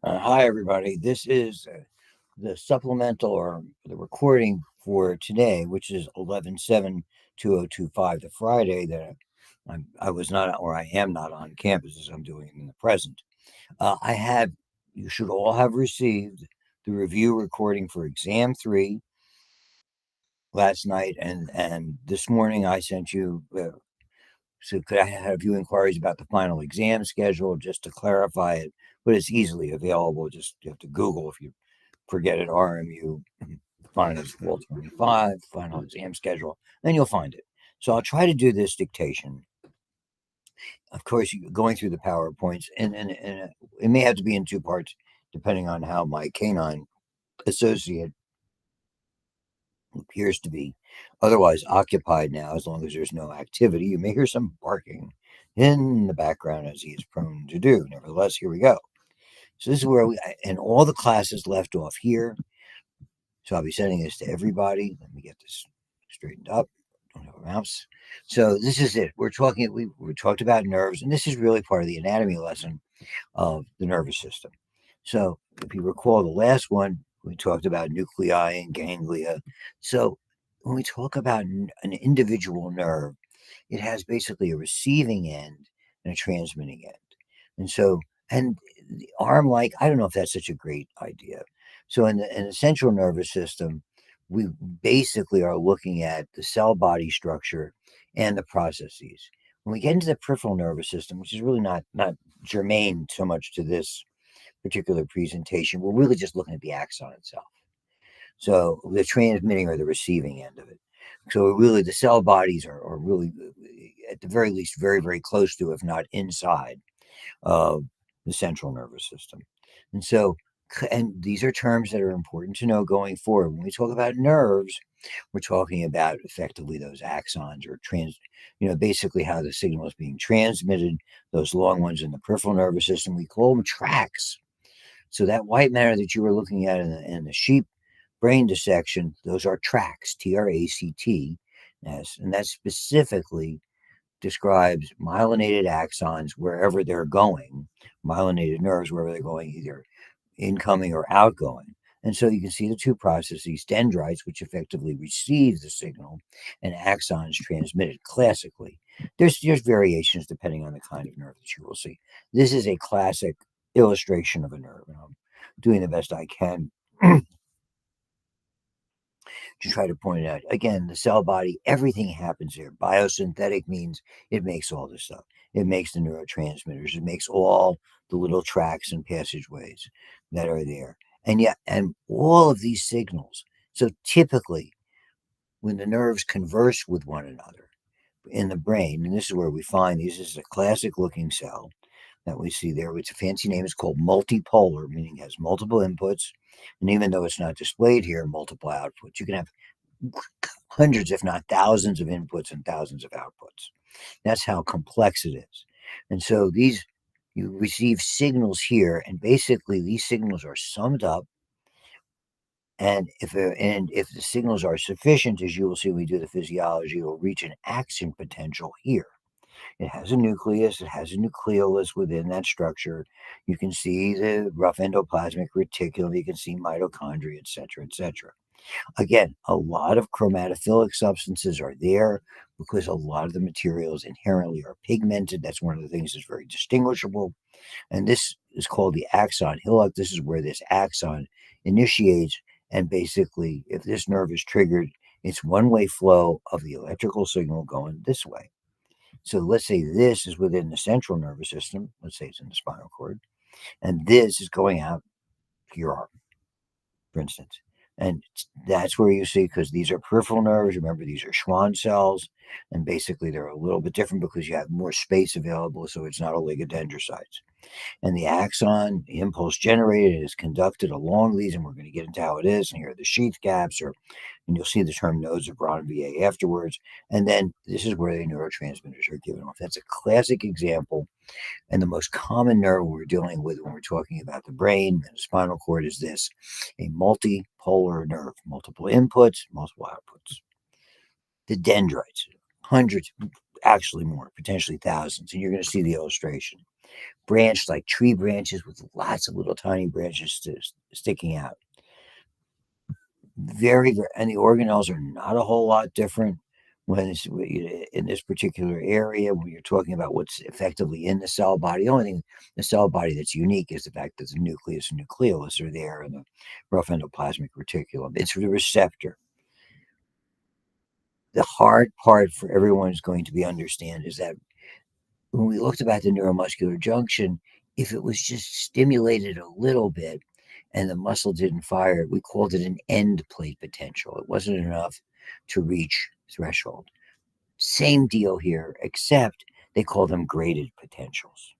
Hi, everybody. This is the supplemental or the recording for today, which is 11/7/2025, the Friday that I was not, or I am not on campus as I'm doing it in the present. You should all have received the review recording for exam 3 last night, and this morning I sent you. So could I have a few inquiries about the final exam schedule just to clarify it? But it's easily available. Just you have to Google if you forget it, RMU, finals Fall 25, final exam schedule, then you'll find it. So I'll try to do this dictation. Of course, going through the PowerPoints, and it may have to be in two parts, depending on how my canine associate appears to be otherwise occupied now, as long as there's no activity. You may hear some barking in the background as he is prone to do. Nevertheless, here we go. So this is where and all the classes left off here. So I'll be sending this to everybody. Let me get this straightened up. Don't have a mouse. So this is it. We talked about nerves, and this is really part of the anatomy lesson of the nervous system. So if you recall the last one, we talked about nuclei and ganglia. So when we talk about an individual nerve, it has basically a receiving end and a transmitting end. And so, and the arm like, I don't know if that's such a great idea. So in the central nervous system, we basically are looking at the cell body structure and the processes. When we get into the peripheral nervous system, which is really not germane so much to this particular presentation, we're really just looking at the axon itself. So the transmitting or the receiving end of it. So really, the cell bodies are really, at the very least, very, very close to, if not inside, of the central nervous system. And so, and these are terms that are important to know going forward. When we talk about nerves, we're talking about effectively those axons or basically how the signal is being transmitted. Those long ones in the peripheral nervous system, we call them tracks. So that white matter that you were looking at in the sheep brain dissection, those are tracts, TRACT, and that specifically describes myelinated axons wherever they're going, myelinated nerves wherever they're going, either incoming or outgoing. And so you can see the two processes, dendrites, which effectively receive the signal, and axons transmitted classically. There's variations depending on the kind of nerve that you will see. This is a classic illustration of a nerve, and I'm doing the best I can to try to point it out. Again, the cell body, everything happens there. Biosynthetic means it makes all this stuff. It makes the neurotransmitters. It makes all the little tracks and passageways that are there. And all of these signals. So typically, when the nerves converse with one another in the brain, and this is where we find these, this is a classic looking cell that we see there, which a fancy name is called multipolar, meaning it has multiple inputs. And even though it's not displayed here, multiple outputs. You can have hundreds, if not thousands, of inputs and thousands of outputs. That's how complex it is. And so you receive signals here, and basically these signals are summed up. And if the signals are sufficient, as you will see when we do the physiology, it will reach an action potential here. It has a nucleus, it has a nucleolus within that structure. You can see the rough endoplasmic reticulum, you can see mitochondria, etc., etc. Again, a lot of chromatophilic substances are there because a lot of the materials inherently are pigmented. That's one of the things that's very distinguishable. And this is called the axon hillock. This is where this axon initiates. And basically, if this nerve is triggered, it's one-way flow of the electrical signal going this way. So let's say this is within the central nervous system. Let's say it's in the spinal cord. And this is going out to your arm, for instance. And that's where you see, because these are peripheral nerves. Remember, these are Schwann cells. And basically, they're a little bit different because you have more space available. So it's not oligodendrocytes. And the axon, the impulse generated, is conducted along these. And we're going to get into how it is. And here are the sheath gaps, and you'll see the term nodes of Braun VA afterwards. And then this is where the neurotransmitters are given off. That's a classic example. And the most common nerve we're dealing with when we're talking about the brain and the spinal cord is this, a multipolar nerve, multiple inputs, multiple outputs. The dendrites, hundreds, actually more, potentially thousands. And you're going to see the illustration. Branched like tree branches with lots of little tiny branches sticking out. And the organelles are not a whole lot different when it's in this particular area when you're talking about what's effectively in the cell body. The only thing the cell body that's unique is the fact that the nucleus and nucleolus are there in the rough endoplasmic reticulum. It's the receptor. The hard part for everyone is going to be understand is that when we looked about the neuromuscular junction, if it was just stimulated a little bit and the muscle didn't fire, we called it an end plate potential. It wasn't enough to reach threshold. Same deal here, except they call them graded potentials.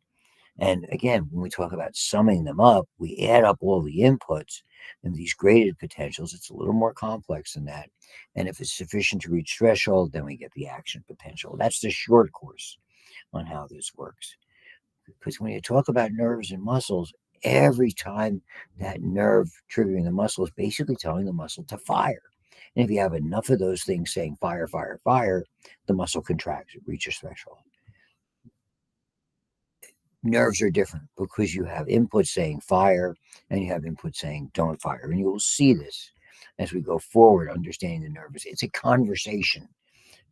And again, when we talk about summing them up, we add up all the inputs and these graded potentials. It's a little more complex than that. And if it's sufficient to reach threshold, then we get the action potential. That's the short course on how this works. Because when you talk about nerves and muscles, every time that nerve triggering the muscle is basically telling the muscle to fire. And if you have enough of those things saying fire, fire, fire, the muscle contracts, it reaches threshold. Nerves are different because you have input saying fire and you have input saying don't fire. And you will see this as we go forward, understanding the nerves. It's a conversation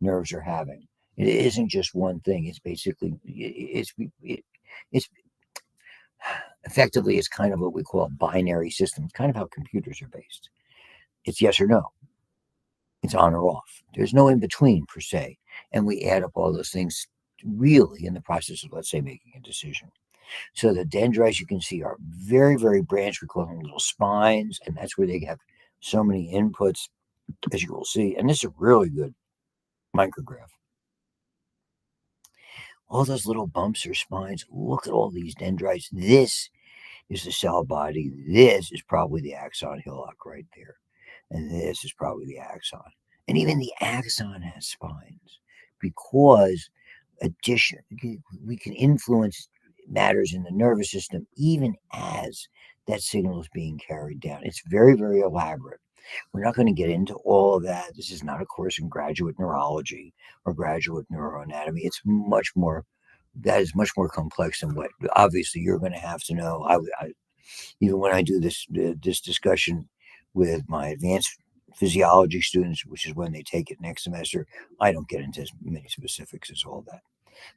nerves are having. It isn't just one thing. It's basically, it's effectively, it's kind of what we call a binary system. It's kind of how computers are based. It's yes or no. It's on or off. There's no in between per se. And we add up all those things really in the process of, let's say, making a decision. So the dendrites you can see are very, very branched. We call them little spines, and that's where they have so many inputs, as you will see. And this is a really good micrograph. All those little bumps or spines. Look at all these dendrites. This is the cell body. This is probably the axon hillock right there. And this is probably the axon. And even the axon has spines because addition we can influence matters in the nervous system even as that signal is being carried down. It's very, very elaborate. We're not going to get into all of that. This is not a course in graduate neurology or graduate neuroanatomy. It's much more, that is much more complex than what obviously you're going to have to know. Even when I do this discussion with my advanced physiology students, which is when they take it next semester, I don't get into as many specifics as all that.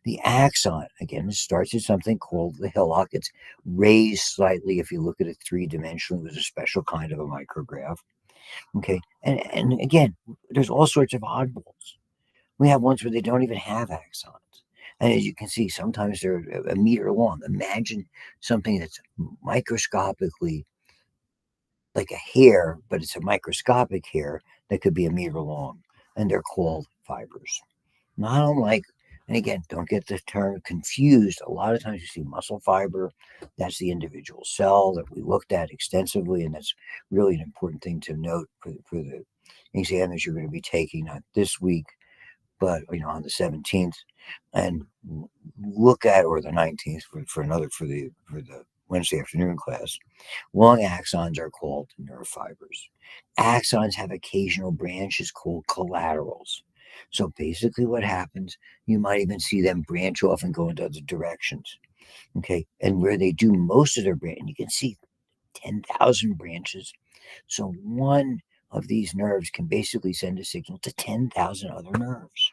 The axon, again, it starts at something called the hillock. It's raised slightly if you look at it three-dimensionally with a special kind of a micrograph. Okay, and again, there's all sorts of oddballs. We have ones where they don't even have axons. And as you can see, sometimes they're a meter long. Imagine something that's microscopically like a hair, but it's a microscopic hair that could be a meter long. And they're called fibers. Not unlike, and again, don't get the term confused. A lot of times you see muscle fiber. That's the individual cell that we looked at extensively. And that's really an important thing to note for the exam that you're going to be taking, not this week, but on the 17th, and look at, or the 19th for the Wednesday afternoon class. Long axons are called nerve fibers. Axons have occasional branches called collaterals. So basically what happens, you might even see them branch off and go into other directions. Okay, and where they do most of their branch, you can see 10,000 branches. So one of these nerves can basically send a signal to 10,000 other nerves.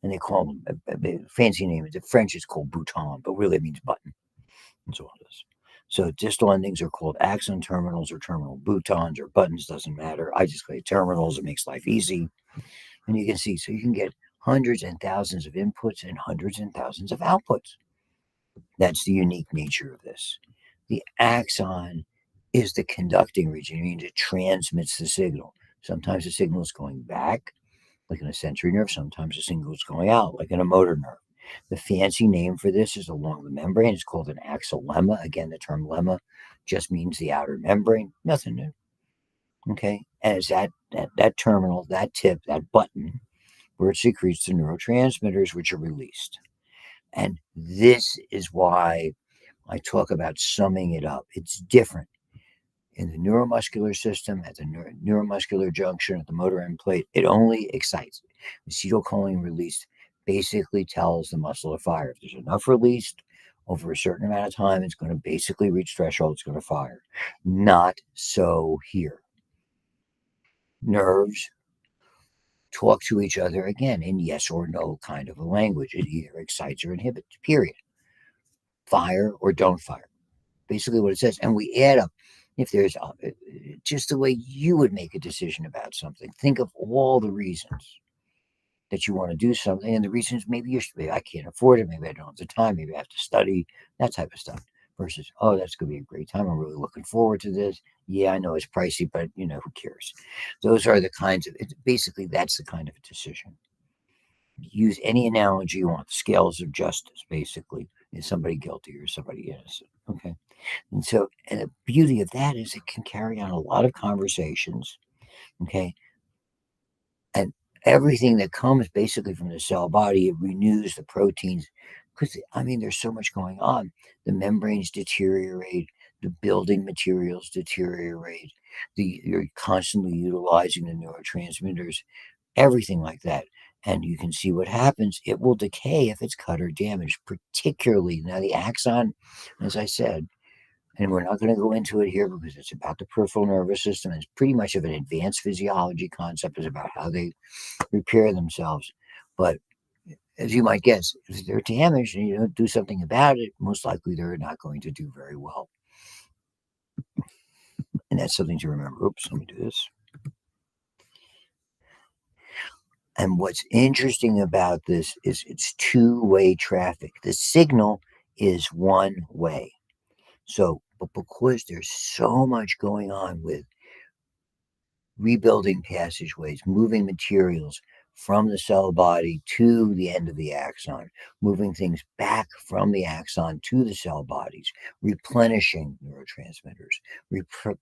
And they call them a fancy name. The French is called bouton, but really it means button. That's all it is. So distal endings are called axon terminals or terminal boutons or buttons, doesn't matter. I just say terminals. It makes life easy. And you can see, so you can get hundreds and thousands of inputs and hundreds and thousands of outputs. That's the unique nature of this. The axon is the conducting region. It means it transmits the signal. Sometimes the signal is going back, like in a sensory nerve. Sometimes the signal is going out, like in a motor nerve. The fancy name for this is along the membrane. It's called an axon lemma. Again, the term lemma just means the outer membrane. Nothing new. Okay, and it's that terminal, that tip, that button, where it secretes the neurotransmitters which are released. And this is why I talk about summing it up. It's different in the neuromuscular system, at the neuromuscular junction, at the motor end plate. It only excites. Acetylcholine released basically tells the muscle to fire. If there's enough released over a certain amount of time, it's going to basically reach threshold, it's going to fire. Not so here. Nerves talk to each other again in yes or no kind of a language. It either excites or inhibits, period. Fire or don't fire. Basically what it says. And we add up if there's just the way you would make a decision about something. Think of all the reasons that you want to do something, and the reasons maybe I can't afford it, maybe I don't have the time, maybe I have to study, that type of stuff. Versus, oh, that's going to be a great time. I'm really looking forward to this. Yeah, I know it's pricey, but who cares? Those are the kinds of. Basically, that's the kind of a decision. Use any analogy you want. The scales of justice, basically, is somebody guilty or somebody innocent? Okay, and the beauty of that is it can carry on a lot of conversations. Okay, and everything that comes basically from the cell body, it renews the proteins because there's so much going on. The membranes deteriorate, the building materials deteriorate, you're constantly utilizing the neurotransmitters, everything like that. And you can see what happens. It will decay if it's cut or damaged, particularly now the axon, as I said, and we're not going to go into it here because it's about the peripheral nervous system. It's pretty much of an advanced physiology concept. Is about how they repair themselves. But as you might guess, if they're damaged and you don't do something about it, most likely they're not going to do very well. And that's something to remember. Oops, let me do this. And what's interesting about this is it's two-way traffic. The signal is one way. So, but because there's so much going on with rebuilding passageways, moving materials from the cell body to the end of the axon, moving things back from the axon to the cell bodies, replenishing neurotransmitters,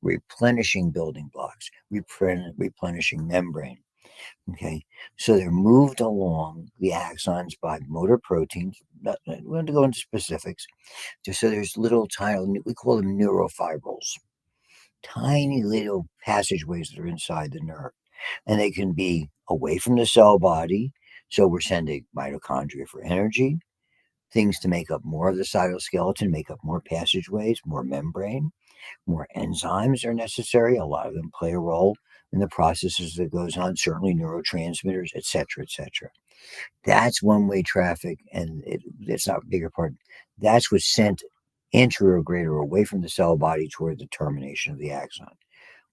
replenishing building blocks, replenishing membrane. Okay, so they're moved along the axons by motor proteins. We don't have to go into specifics. So there's little tiny, we call them neurofibrils, tiny little passageways that are inside the nerve. And they can be away from the cell body. So we're sending mitochondria for energy, things to make up more of the cytoskeleton, make up more passageways, more membrane, more enzymes are necessary. A lot of them play a role in the processes that goes on, certainly neurotransmitters, et cetera, et cetera. That's one-way traffic, and it's not a bigger part. That's what's sent anterograde or away from the cell body toward the termination of the axon.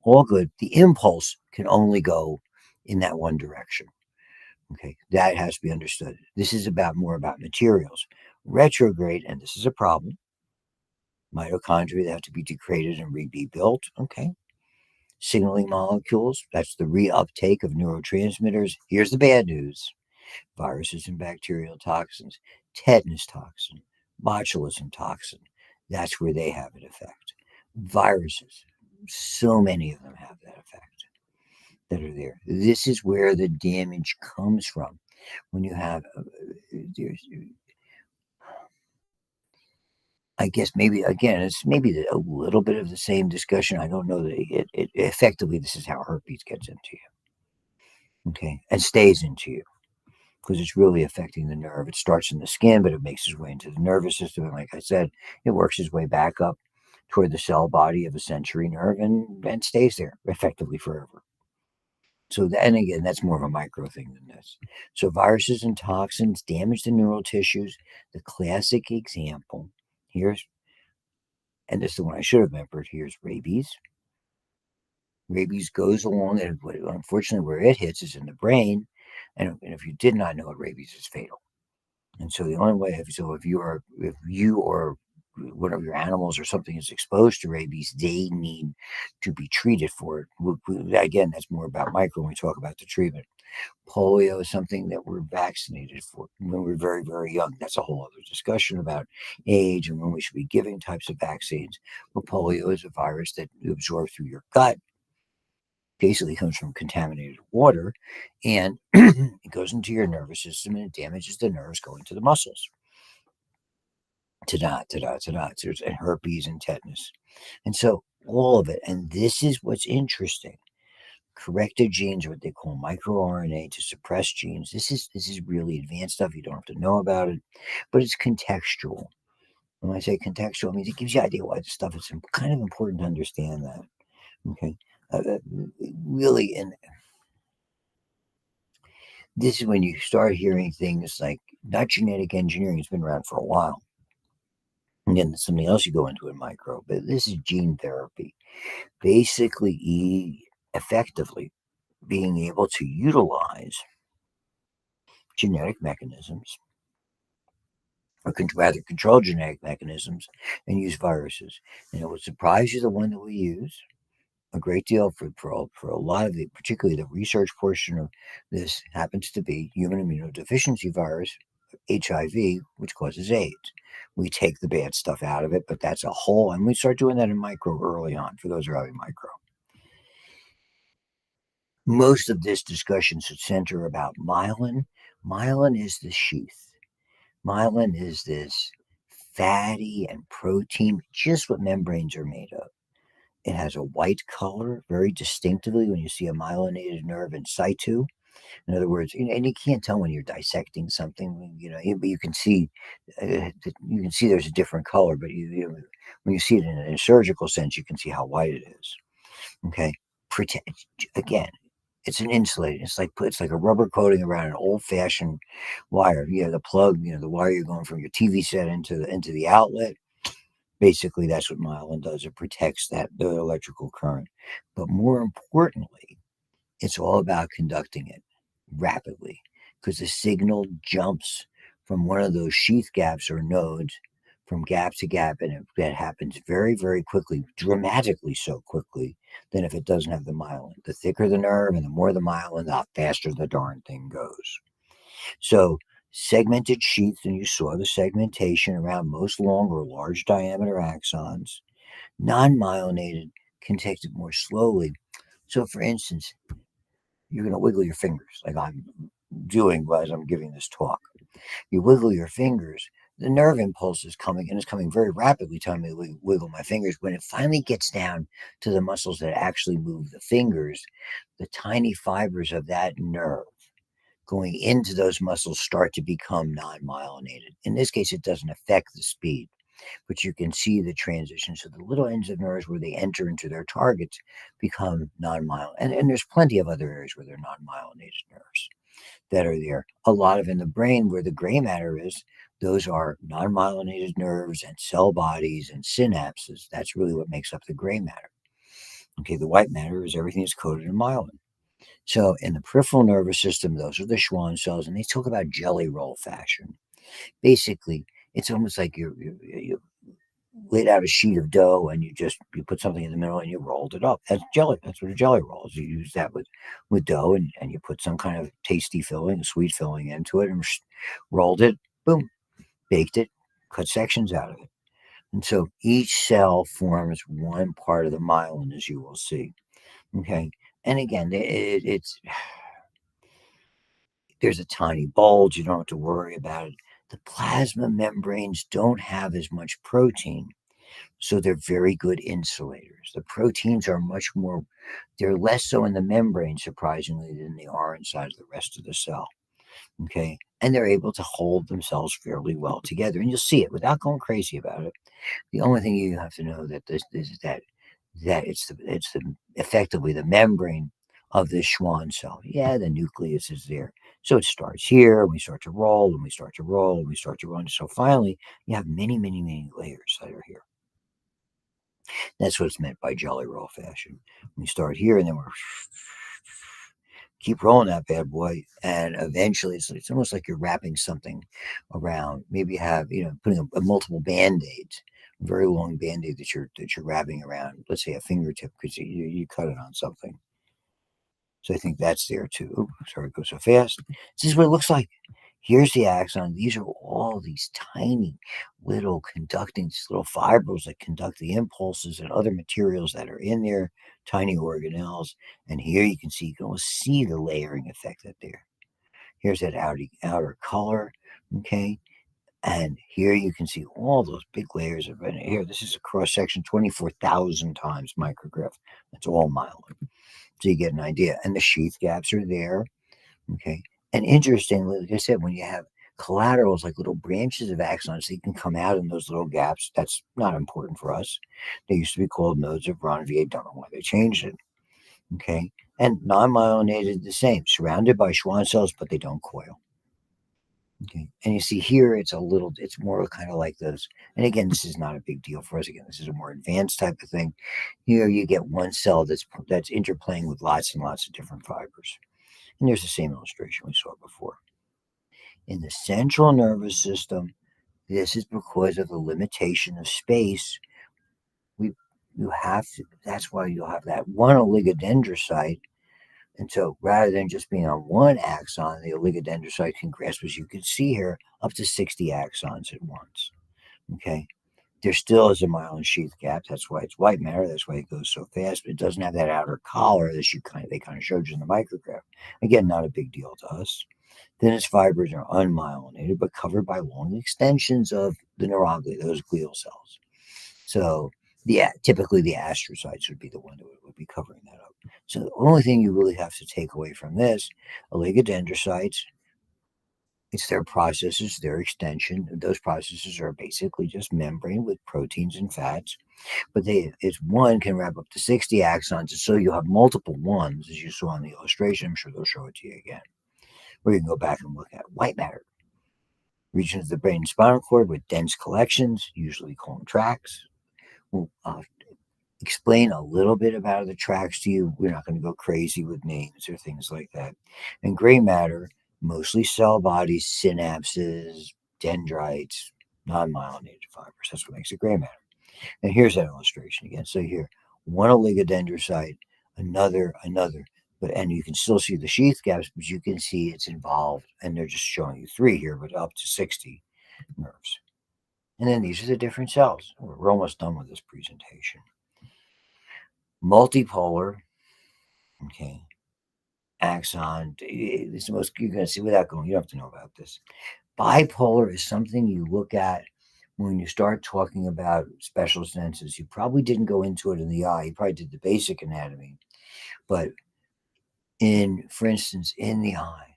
All good. The impulse can only go in that one direction. Okay, that has to be understood. This is more about materials. Retrograde, and this is a problem. Mitochondria that have to be degraded and rebuilt. Okay, signaling molecules. That's the reuptake of neurotransmitters. Here's the bad news: viruses and bacterial toxins, tetanus toxin, botulism toxin. That's where they have an effect. Viruses, so many of them have that effect that are there. This is where the damage comes from. When you have, I guess maybe again, it's maybe a little bit of the same discussion. I don't know that it effectively. This is how herpes gets into you, okay, and stays into you because it's really affecting the nerve. It starts in the skin, but it makes its way into the nervous system. And like I said, it works its way back up toward the cell body of a sensory nerve and stays there effectively forever. So, and again, that's more of a micro thing than this. So, viruses and toxins damage the neural tissues. The classic example here's, and this is the one I should have remembered. Here's rabies. Rabies goes along, and unfortunately, where it hits is in the brain. And if you did not know it, rabies is fatal. And so the only way, if you or one of your animals or something is exposed to rabies, they need to be treated for it. Again, that's more about micro when we talk about the treatment. Polio is something that we're vaccinated for when we're very, very young. That's a whole other discussion about age and when we should be giving types of vaccines. But polio is a virus that you absorb through your gut. Basically comes from contaminated water, and it goes into your nervous system and it damages the nerves going to the muscles. Ta-da, ta-da, ta-da. There's herpes and tetanus. And so all of it, and this is what's interesting. corrected genes, or what they call microRNA, to suppress genes. This is really advanced stuff. You don't have to know about it, but it's contextual. When I say contextual, it means it gives you an idea why this stuff is kind of important to understand that. Okay, really, and this is when you start hearing things like not genetic engineering. It's been around for a while. And then something else you go into in micro, but this is gene therapy. Basically, effectively being able to utilize genetic mechanisms, or rather control genetic mechanisms, and use viruses. And it would surprise you, the one that we use a great deal for a lot of the, particularly the research portion of this, happens to be human immunodeficiency virus, HIV, which causes AIDS. We take the bad stuff out of it, but that's a whole, and we start doing that in micro early on for those who are having micro. Most of this discussion should center about myelin. Myelin is the sheath. Myelin is this fatty and protein, just what membranes are made of. It has a white color very distinctively when you see a myelinated nerve in situ. In other words, and you can't tell when you're dissecting something, but you can see, there's a different color. But when you see it in a surgical sense, you can see how white it is. Okay, again, it's an insulator. It's like a rubber coating around an old-fashioned wire. The plug, the wire you're going from your TV set into the outlet. Basically, that's what myelin does. It protects the electrical current. But more importantly, it's all about conducting it rapidly, because the signal jumps from one of those sheath gaps or nodes from gap to gap, and that happens very, very quickly, dramatically so quickly than if it doesn't have the myelin. The thicker the nerve and the more the myelin, the faster the darn thing goes. So, segmented sheaths, and you saw the segmentation around most long or large diameter axons. Non-myelinated can take it more slowly. So, for instance, you're going to wiggle your fingers like I'm doing as I'm giving this talk. You wiggle your fingers, the nerve impulse is coming, and it's coming very rapidly, telling me to wiggle my fingers. When it finally gets down to the muscles that actually move the fingers, the tiny fibers of that nerve going into those muscles start to become non-myelinated. In this case, it doesn't affect the speed, but you can see the transition. So the little ends of nerves where they enter into their targets become non-myelinated. And there's plenty of other areas where they're non-myelinated nerves that are there. A lot of in the brain where the gray matter is, those are non-myelinated nerves and cell bodies and synapses. That's really what makes up the gray matter. Okay, the white matter is everything that's coated in myelin. So in the peripheral nervous system, those are the Schwann cells, and they talk about jelly roll fashion. Basically, it's almost like you laid out a sheet of dough and you put something in the middle and you rolled it up. That's jelly. That's what a jelly roll is. You use that with dough, and you put some kind of tasty filling, a sweet filling into it, and rolled it. Boom, baked it, cut sections out of it. And so each cell forms one part of the myelin, as you will see. Okay, and again, it's there's a tiny bulge. You don't have to worry about it. The plasma membranes don't have as much protein, so they're very good insulators. The proteins are they're less so in the membrane, surprisingly, than they are inside of the rest of the cell. Okay. And they're able to hold themselves fairly well together. And you'll see it without going crazy about it. The only thing you have to know that this is that it's effectively the membrane of the Schwann cell. Yeah, the nucleus is there. So it starts here, and we start to roll, and we start to roll, and we start to run. So finally, you have many, many, many layers that are here. That's what's meant by jelly roll fashion. We start here, and then we're keep rolling that bad boy, and eventually it's almost like you're wrapping something around. Maybe you have putting a multiple band-aids, a very long band-aid that you're wrapping around, let's say a fingertip, because you cut it on something. So I think that's there too. Ooh, sorry, it goes so fast. This is what it looks like. Here's the axon. These are all these tiny little these little fibrils that conduct the impulses and other materials that are in there, tiny organelles. And here you can almost see the layering effect that there. Here's that outer color. Okay. And here you can see all those big layers of it. Here, this is a cross section 24,000 times micrograph. That's all myelin. So you get an idea. And the sheath gaps are there. Okay. And interestingly, like I said, when you have collaterals like little branches of axons, they can come out in those little gaps. That's not important for us. They used to be called nodes of Ranvier. Don't know why they changed it. Okay. And non myelinated, the same, surrounded by Schwann cells, but they don't coil. Okay. And you see here, it's more kind of like those. And again, this is not a big deal for us. Again, this is a more advanced type of thing. Here you get one cell that's interplaying with lots and lots of different fibers. And there's the same illustration we saw before. In the central nervous system, this is because of the limitation of space. We you have to. That's why you'll have that one oligodendrocyte. And so rather than just being on one axon, the oligodendrocyte can grasp, as you can see here, up to 60 axons at once. Okay. There still is a myelin sheath gap. That's why it's white matter. That's why it goes so fast. But it doesn't have that outer collar that they kind of showed you in the micrograph. Again, not a big deal to us. Then its fibers are unmyelinated, but covered by long extensions of the neuroglia, those glial cells. So, yeah, typically the astrocytes would be the one that would be covering that up. So the only thing you really have to take away from this, oligodendrocytes, it's their processes, their extension. Those processes are basically just membrane with proteins and fats. But it's one can wrap up to 60 axons, so you'll have multiple ones, as you saw in the illustration. I'm sure they'll show it to you again. Or you can go back and look at white matter. Regions of the brain and spinal cord with dense collections, usually called tracts. We'll explain a little bit about the tracks to you. We're not going to go crazy with names or things like that. And gray matter, mostly cell bodies, synapses, dendrites, non-myelinated fibers. That's what makes it gray matter. And here's that illustration again. So here, one oligodendrocyte, another. And you can still see the sheath gaps, but you can see it's involved, and they're just showing you 3 here, but up to 60 nerves. And then these are the different cells. We're almost done with this presentation. Multipolar, okay, axon. It's the most you're going to see without going. You don't have to know about this. Bipolar is something you look at when you start talking about special senses. You probably didn't go into it in the eye. You probably did the basic anatomy, but for instance, in the eye,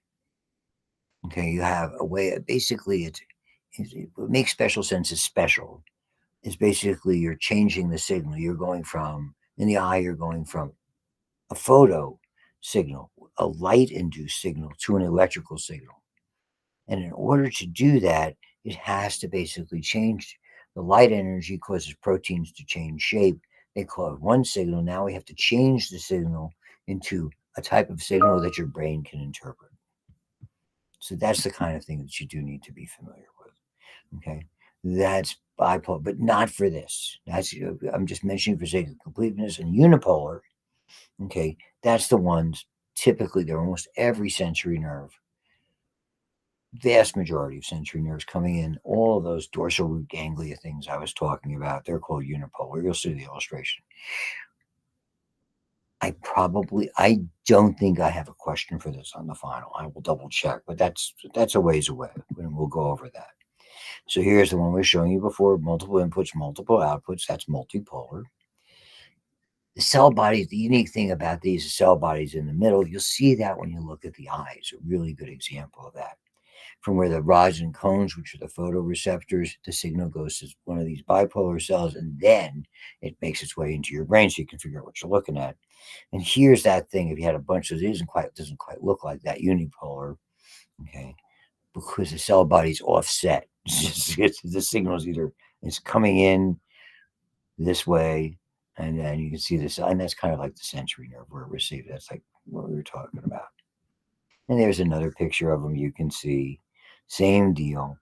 okay, you have a way. Basically, what makes special senses special is basically you're changing the signal. You're going from in the eye. You're going from a photo signal, a light-induced signal, to an electrical signal. And in order to do that, it has to basically change. The light energy causes proteins to change shape. They call it one signal. Now we have to change the signal into a type of signal that your brain can interpret. So that's the kind of thing that you do need to be familiar with. Okay. That's bipolar, but not for this. I'm just mentioning for sake of completeness. And unipolar, okay, that's the ones typically they're almost every sensory nerve. Vast majority of sensory nerves coming in, all of those dorsal root ganglia things I was talking about, they're called unipolar. You'll see the illustration. I don't think I have a question for this on the final. I will double check, but that's a ways away, and we'll go over that. So here's the one we were showing you before: multiple inputs, multiple outputs. That's multipolar. The cell bodies, the unique thing about these cell bodies in the middle, you'll see that when you look at the eyes. A really good example of that. From where the rods and cones, which are the photoreceptors, the signal goes to one of these bipolar cells, and then it makes its way into your brain so you can figure out what you're looking at. And here's that thing. If you had a bunch of these, it doesn't quite look like that unipolar, okay, because the cell body's offset. The signal is it's coming in this way, and then you can see this, and that's kind of like the sensory nerve where it receives. That's like what we were talking about. And there's another picture of them you can see. Same deal.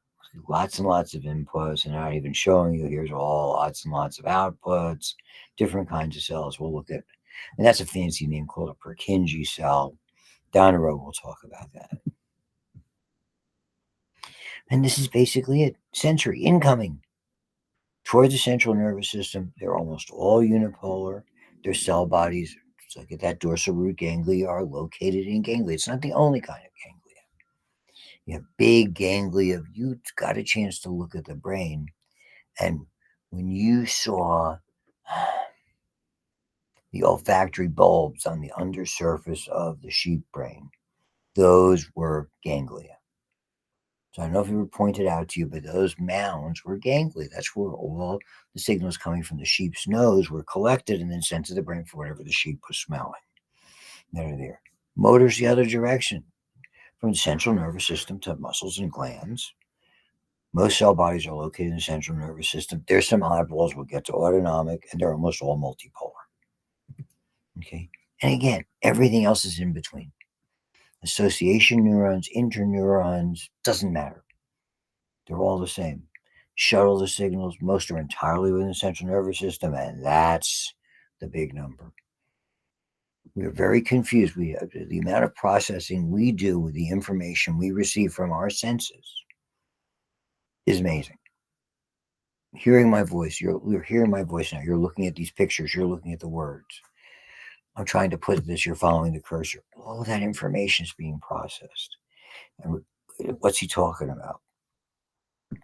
Lots and lots of inputs, and not even showing you. Here's all lots and lots of outputs, different kinds of cells. We'll look at, and that's a fancy name called a Purkinje cell. Down the road, we'll talk about that. And this is basically it. Sensory incoming toward the central nervous system. They're almost all unipolar. Their cell bodies, just like at that dorsal root ganglia, are located in ganglia. It's not the only kind of ganglia. You have big ganglia. You got a chance to look at the brain. And when you saw the olfactory bulbs on the undersurface of the sheep brain, those were ganglia. So I don't know if it were pointed out to you, but those mounds were ganglia. That's where all the signals coming from the sheep's nose were collected and then sent to the brain for whatever the sheep was smelling. That are there. Motor's the other direction, from the central nervous system to muscles and glands. Most cell bodies are located in the central nervous system. There's some oddballs. We'll get to autonomic, and they're almost all multipolar. Okay. And again, everything else is in between. Association neurons, interneurons, doesn't matter. They're all the same. Shuttle the signals. Most are entirely within the central nervous system, and that's the big number. We're very confused. The amount of processing we do with the information we receive from our senses is amazing. Hearing my voice, you're hearing my voice now. You're looking at these pictures. You're looking at the words. I'm trying to put this. You're following the cursor. All of that information is being processed. And what's he talking about?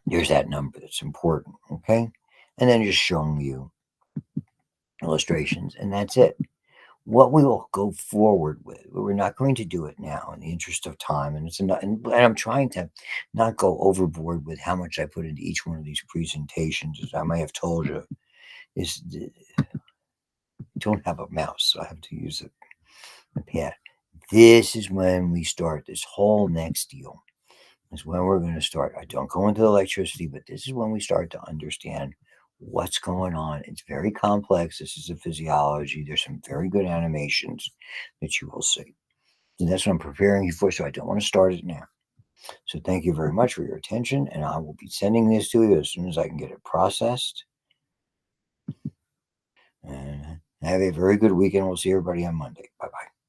There's that number that's important. Okay, and then just showing you illustrations, and that's it. What we will go forward with, we're not going to do it now in the interest of time, and and I'm trying to not go overboard with how much I put into each one of these presentations. As I may have told you, is don't have a mouse, so I have to use a pad. This is when we start this whole next deal. Is when we're going to start. I don't go into electricity, but this is when we start to understand what's going on. It's very complex. This is a physiology. There's some very good animations that you will see. And that's what I'm preparing you for, so I don't want to start it now. So thank you very much for your attention, and I will be sending this to you as soon as I can get it processed. And have a very good weekend. We'll see everybody on Monday. Bye-bye.